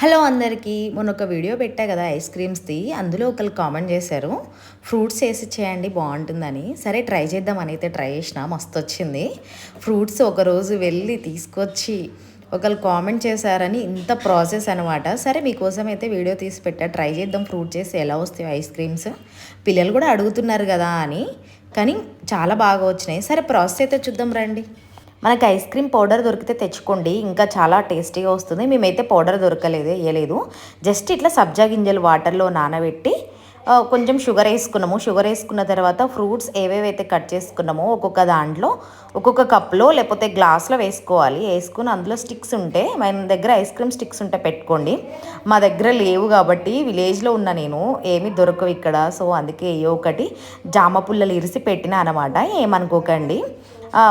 Hello అందరికీ మొన్న ఒక వీడియో పెట్టా కదా ఐస్ క్రీమ్స్ది. అందులో ఒకళ్ళు కామెంట్ చేశారు, ఫ్రూట్స్ వేసి చేయండి బాగుంటుందని. సరే ట్రై చేద్దామని అయితే ట్రై చేసిన, మస్తు వచ్చింది. ఫ్రూట్స్ ఒకరోజు వెళ్ళి తీసుకొచ్చి ఒకళ్ళు కామెంట్ చేశారని ఇంత ప్రాసెస్ అనమాట. సరే మీకోసం అయితే వీడియో తీసి పెట్టా, ట్రై చేద్దాం ఫ్రూట్స్ వేసి ఎలా వస్తాయి ఐస్ క్రీమ్స్. పిల్లలు కూడా అడుగుతున్నారు కదా అని, కానీ చాలా బాగా వచ్చినాయి. సరే ప్రాసెస్ అయితే చూద్దాం రండి. మనకి ఐస్ క్రీమ్ పౌడర్ దొరికితే తెచ్చుకోండి, ఇంకా చాలా టేస్టీగా వస్తుంది. మేమైతే పౌడర్ దొరకలేదు, వేయలేదు. జస్ట్ ఇట్లా సబ్జా గింజలు వాటర్లో నానబెట్టి కొంచెం షుగర్ వేసుకున్నాము. షుగర్ వేసుకున్న తర్వాత ఫ్రూట్స్ ఏవేవైతే కట్ చేసుకున్నామో ఒక్కొక్క దాంట్లో ఒక్కొక్క కప్లో లేకపోతే గ్లాస్లో వేసుకోవాలి. వేసుకుని అందులో స్టిక్స్ ఉంటే, మన దగ్గర ఐస్ క్రీమ్ స్టిక్స్ ఉంటే పెట్టుకోండి. మా దగ్గర లేవు కాబట్టి విలేజ్లో ఉన్న నేను, ఏమీ దొరకవు ఇక్కడ. సో అందుకే ఏ ఒకటి జామ పుల్లలు ఇరిసి పెట్టినా అనమాట, ఏమనుకోకండి.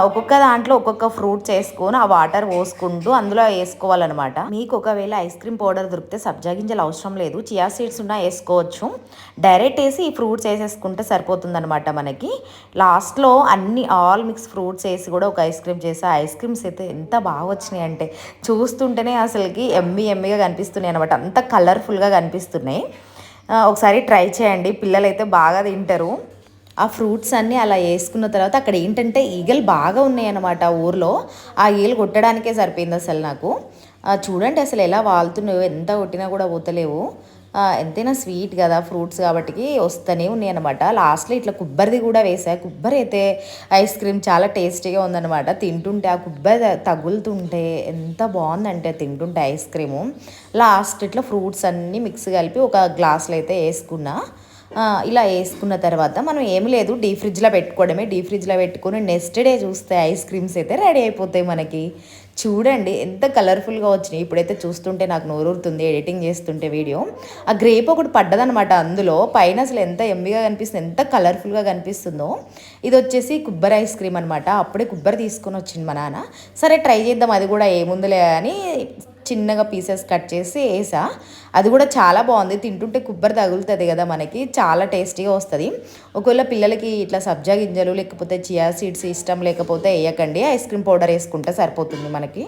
ఒక్కొక్క దాంట్లో ఒక్కొక్క ఫ్రూట్స్ వేసుకొని ఆ వాటర్ పోసుకుంటూ అందులో వేసుకోవాలన్నమాట. మీకు ఒకవేళ ఐస్ క్రీమ్ పౌడర్ దొరికితే సబ్జా గింజలు అవసరం లేదు, చియా సీడ్స్ ఉన్నా వేసుకోవచ్చు. డైరెక్ట్ వేసి ఈ ఫ్రూట్స్ వేసేసుకుంటే సరిపోతుంది అనమాట. మనకి లాస్ట్లో అన్ని ఆల్ మిక్స్ ఫ్రూట్స్ వేసి కూడా ఒక ఐస్ క్రీమ్ చేసా. ఐస్ క్రీమ్స్ అయితే ఎంత బాగా వచ్చినాయి అంటే చూస్తుంటేనే అసలుకి ఎమ్మిగా కనిపిస్తున్నాయి అనమాట, అంత కలర్ఫుల్గా కనిపిస్తున్నాయి. ఒకసారి ట్రై చేయండి, పిల్లలు అయితే బాగా తింటారు. ఆ ఫ్రూట్స్ అన్నీ అలా వేసుకున్న తర్వాత అక్కడ ఏంటంటే ఈగలు బాగా ఉన్నాయన్నమాట ఊర్లో. ఆ ఈగలు కొట్టడానికే సరిపోయింది అసలు నాకు. చూడండి అసలు ఎలా వాళ్తున్నాయో, ఎంత కొట్టినా కూడా పోతలేవు. ఎంతైనా స్వీట్ కదా ఫ్రూట్స్ కాబట్టి వస్తూనే ఉన్నాయి అనమాట. లాస్ట్లో ఇట్లా కొబ్బరిది కూడా వేసా. కొబ్బరి అయితే ఐస్ క్రీమ్ చాలా టేస్టీగా ఉందన్నమాట. తింటుంటే ఆ కొబ్బరి తగులుతుంటే ఎంత బాగుందంటే తింటుంటే ఐస్ క్రీము. లాస్ట్ ఇట్లా ఫ్రూట్స్ అన్నీ మిక్స్ కలిపి ఒక గ్లాస్లో అయితే వేసుకున్నా. ఇలా వేసుకున్న తర్వాత మనం ఏమి లేదు, డీప్ ఫ్రిడ్జ్లో పెట్టుకోవడమే. డీప్ ఫ్రిడ్జ్లో పెట్టుకొని నెక్స్ట్ డే చూస్తే ఐస్ క్రీమ్స్ అయితే రెడీ అయిపోతాయి మనకి. చూడండి ఎంత కలర్ఫుల్గా వచ్చినాయి. ఇప్పుడైతే చూస్తుంటే నాకు నోరూరుతుంది ఎడిటింగ్ చేస్తుంటే వీడియో. ఆ గ్రేప్ ఒకటి పడ్డదనమాట అందులో, పైన అసలు ఎంత ఎమ్మిగా కనిపిస్తుంది, ఎంత కలర్ఫుల్గా కనిపిస్తుందో. ఇది వచ్చేసి కొబ్బరి ఐస్ క్రీమ్ అనమాట. అప్పుడే కొబ్బరి తీసుకొని వచ్చింది మా నాన్న. సరే ట్రై చేద్దాం అది కూడా ఏముందిలే అని చిన్నగా పీసెస్ కట్ చేసి వేసా. అది కూడా చాలా బాగుంది, తింటుంటే కొబ్బరి తగులుతుంది కదా మనకి, చాలా టేస్టీగా వస్తుంది. ఒకవేళ పిల్లలకి ఇట్లా సబ్జా గింజలు లేకపోతే చియా సీడ్స్ ఇష్టం లేకపోతే వేయకండి, ఐస్ క్రీమ్ పౌడర్ వేసుకుంటే సరిపోతుంది మనకి.